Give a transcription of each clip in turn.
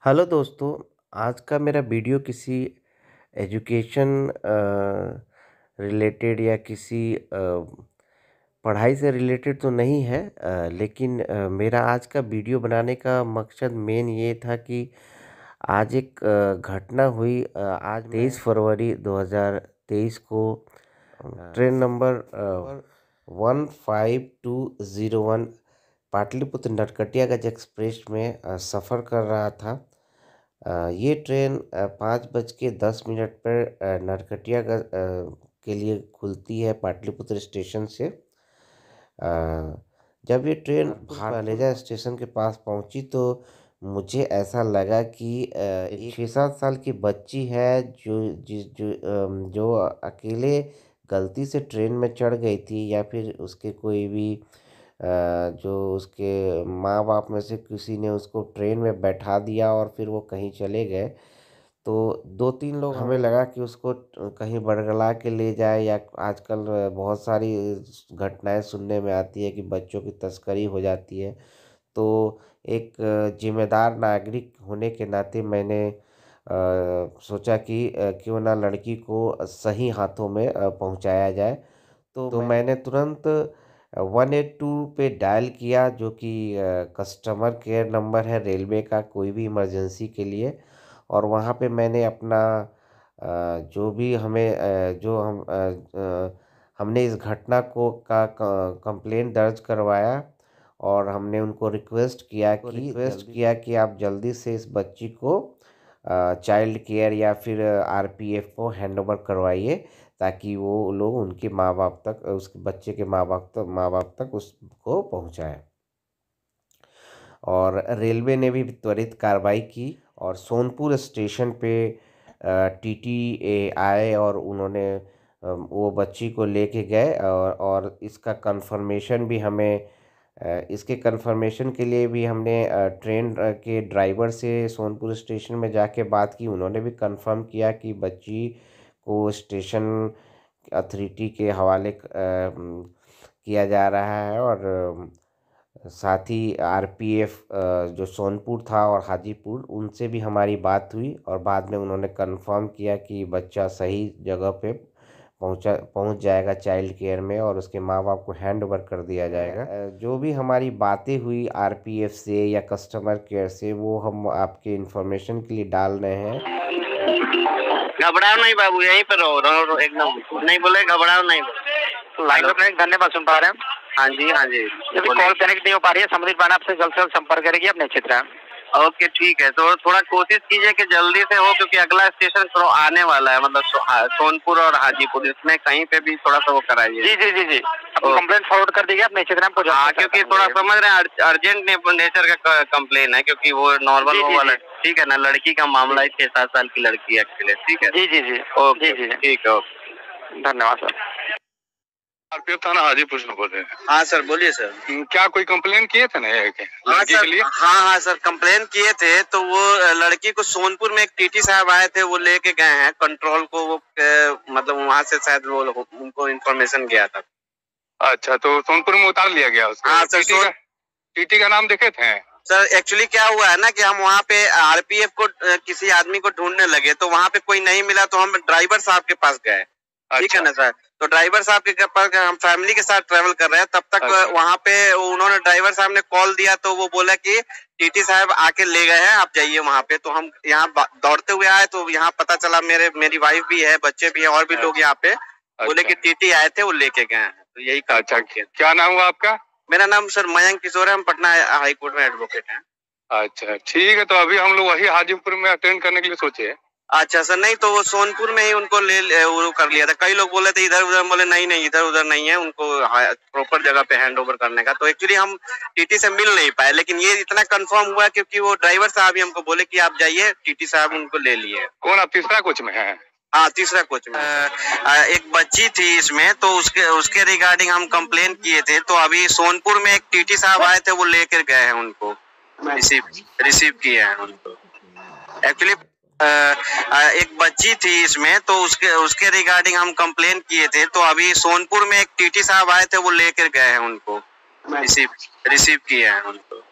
Hello दोस्तों। आज का मेरा वीडियो किसी एजुकेशन रिलेटेड या किसी पढ़ाई से रिलेटेड तो नहीं है, लेकिन मेरा आज का वीडियो बनाने का मकसद मेन ये था कि आज एक घटना हुई। आज 23 फरवरी 2023 को train number 15201 Pataliputra Narkatiaganj express में सफ़र कर रहा था। ये ट्रेन 5:10 पर नरकटियागंज के लिए खुलती है पाटलिपुत्र स्टेशन से। जब ये ट्रेन भालेजा स्टेशन के पास पहुंची तो मुझे ऐसा लगा कि एक 6-7 साल की बच्ची है जो अकेले गलती से ट्रेन में चढ़ गई थी, या फिर उसके कोई भी जो उसके माँ बाप में से किसी ने उसको ट्रेन में बैठा दिया और फिर वो कहीं चले गए। तो 2-3 लोग, हमें लगा कि उसको कहीं बरगला के ले जाए, या आजकल बहुत सारी घटनाएं सुनने में आती है कि बच्चों की तस्करी हो जाती है। तो एक जिम्मेदार नागरिक होने के नाते मैंने सोचा कि क्यों ना लड़की को सही हाथों में पहुंचाया जाए। तो मैंने तुरंत 182 पे डायल किया, जो कि कस्टमर केयर नंबर है रेलवे का, कोई भी इमरजेंसी के लिए। और वहाँ पे मैंने अपना जो भी हमें जो हम हमने इस घटना को का कंप्लेंट दर्ज करवाया, और हमने उनको रिक्वेस्ट किया कि आप जल्दी से इस बच्ची को चाइल्ड केयर या फिर आरपीएफ को हैंडओवर करवाइए, ताकि वो लोग उनके माँ बाप तक, उस बच्चे के माँ बाप तक उसको पहुँचाए। और रेलवे ने भी त्वरित कार्रवाई की और सोनपुर स्टेशन पे टीटी आए, और उन्होंने वो बच्ची को लेके गए। और इसका कंफर्मेशन भी हमें इसके कंफर्मेशन के लिए भी हमने ट्रेन के ड्राइवर से सोनपुर स्टेशन में जाके बात की। उन्होंने भी कंफर्म किया कि बच्ची को स्टेशन अथॉरिटी के हवाले किया जा रहा है। और साथ ही आरपीएफ जो सोनपुर था और हाजीपुर, उनसे भी हमारी बात हुई, और बाद में उन्होंने कंफर्म किया कि बच्चा सही जगह पे पहुंच जाएगा चाइल्ड केयर में, और उसके माँ बाप को हैंड ओवर कर दिया जाएगा। जो भी हमारी बातें हुई आरपीएफ से या कस्टमर केयर से, वो हम आपके इंफॉर्मेशन के लिए डाल रहे हैं। घबराओ नहीं बाबू, यहीं पर रहो एकदम, नहीं बोले घबराओ नहीं। लाइन में एक धन्यवाद सुन पा रहे हैं। हाँ जी हाँ जी, यदि कॉल कनेक्ट नहीं हो पा रही है, संबंधित वाहन आपसे जल्द से जल्द संपर्क करेगी अपने क्षेत्र में। ओके ठीक है, तो थोड़ा कोशिश कीजिए कि जल्दी से हो, क्योंकि अगला स्टेशन आने वाला है, मतलब सोनपुर और हाजीपुर, इसमें कहीं पे भी थोड़ा सा वो कराइए। जी जी जी जी, कंप्लेंट फॉरवर्ड कर दीजिए अपने क्षेत्र में। हाँ, क्योंकि थोड़ा समझ रहे हैं अर्जेंट नेचर का कंप्लेन है, क्योंकि वो नॉर्मल वो वाला, ठीक है ना, लड़की का मामला है, 6-7 साल की लड़की है एक्चुअली। ठीक है जी जी जी, ओके ठीक है, ओके धन्यवाद सर। आरपीएफ थाना हाजीपुर से बोल रहे हैं। हाँ सर बोलिए सर। क्या कोई कंप्लेन किए थे ना हाँ सर, हाँ सर कंप्लेन किए थे, तो वो लड़की को सोनपुर में एक टीटी साहब आए थे, वो लेके गए हैं कंट्रोल को, वो मतलब वहाँ से शायद वो उनको इन्फॉर्मेशन गया था। अच्छा, तो सोनपुर में उतार लिया गया उसको? हाँ सर, टीटी का नाम देखे थे? सर एक्चुअली क्या हुआ है ना कि हम वहाँ पे आरपीएफ को किसी आदमी को ढूंढने लगे, तो वहाँ पे कोई नहीं मिला, तो हम ड्राइवर साहब के पास गए। ठीक है ना सर, तो ड्राइवर साहब के पास हम फैमिली के साथ ट्रेवल कर रहे हैं, तब तक वहाँ पे उन्होंने, ड्राइवर साहब ने कॉल दिया, तो वो बोला कि टीटी साहब आके ले गए हैं, आप जाइए वहाँ पे। तो हम यहाँ दौड़ते हुए आए, तो यहाँ पता चला मेरी वाइफ भी है, बच्चे भी है, और भी लोग यहाँ पे बोले कि टीटी आए थे, वो लेके गए हैं। तो यही कहा। अच्छा, क्या नाम हुआ आपका? मेरा नाम सर मयंक किशोर है, हम पटना हाई कोर्ट में एडवोकेट हैं। अच्छा ठीक है, तो अभी हम लोग वही हाजीपुर में अटेंड करने के लिए सोचे। अच्छा सर, नहीं तो वो सोनपुर में ही उनको वो कर लिया था। कई लोग बोले थे इधर उधर, बोले नहीं नहीं इधर उधर नहीं है, उनको प्रॉपर जगह पे हैंड ओवर करने का। तो एक्चुअली हम टीटी से मिल नहीं पाए, लेकिन ये इतना कंफर्म हुआ क्योंकि वो ड्राइवर साहब ही हमको बोले कि आप जाइए, टीटी साहब उनको ले लिए। कौन, आप तीसरा कोच में है? हाँ तीसरा कोच में। एक बच्ची थी इसमें, तो उसके रिगार्डिंग हम कंप्लेन किए थे, तो अभी सोनपुर में एक टीटी साहब आए थे, वो लेकर गए हैं, उनको रिसीव किए हैं उनको। एक्चुअली एक बच्ची थी इसमें, तो उसके रिगार्डिंग हम कंप्लेन किए थे, तो अभी सोनपुर में एक टीटी साहब आए थे, वो लेकर गए हैं, उनको रिसीव किए हैं उनको।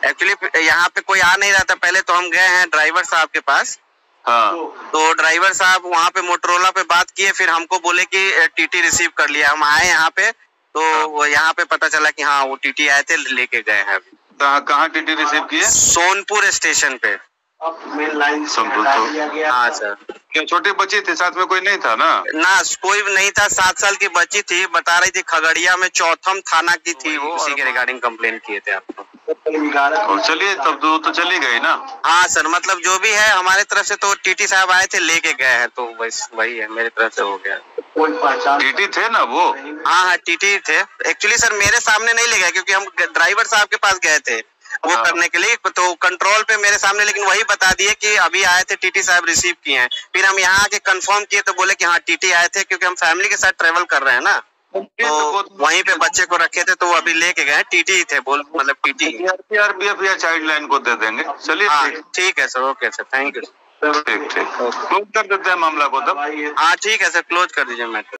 एक्चुअली यहाँ पे कोई आ नहीं रहा था पहले, तो हम गए हैं ड्राइवर साहब के पास। हाँ, तो ड्राइवर साहब वहाँ पे मोटरोला पे बात किए, फिर हमको बोले कि टीटी रिसीव कर लिया। हम आए यहाँ पे, तो यहाँ पे पता चला कि हाँ वो टीटी आए थे, लेके गए हैं। कहाँ टीटी रिसीव किए? सोनपुर स्टेशन पे। सोनपुर। तो हाँ सर। क्या छोटी बच्ची थी साथ में, कोई नहीं था ना? ना कोई नहीं था, 7 साल की बच्ची थी, बता रही थी खगड़िया में चौथम थाना की थी वो, उसी के रिगार्डिंग कंप्लेंट किए थे आपको। और चलिए तब तो चली गई ना। हाँ सर, मतलब जो भी है हमारे तरफ से तो टीटी साहब आए थे, लेके गए हैं, तो बस वही है, मेरे तरफ से हो गया। टीटी थे ना वो? हाँ टीटी थे। एक्चुअली सर मेरे सामने नहीं ले गए, क्योंकि हम ड्राइवर साहब के पास गए थे वो करने के लिए, तो कंट्रोल पे मेरे सामने, लेकिन वही बता दिए कि अभी आए थे, टीटी साहब रिसीव किए हैं। फिर हम यहाँ आके कंफर्म किए तो बोले कि हाँ टीटी आए थे, क्योंकि हम फैमिली के साथ ट्रेवल कर रहे हैं ना, तो वहीं पे बच्चे को रखे थे, तो वो अभी लेके गए। टीटी ही थे, बोल मतलब टीटी। सीआरपीएफ या चाइल्ड लाइन को दे देंगे। चलिए हाँ ठीक है sir, okay sir, thank you. ठीक क्लोज कर देते हैं मामला को तब। हाँ ठीक है सर, क्लोज कर दीजिए मैटर।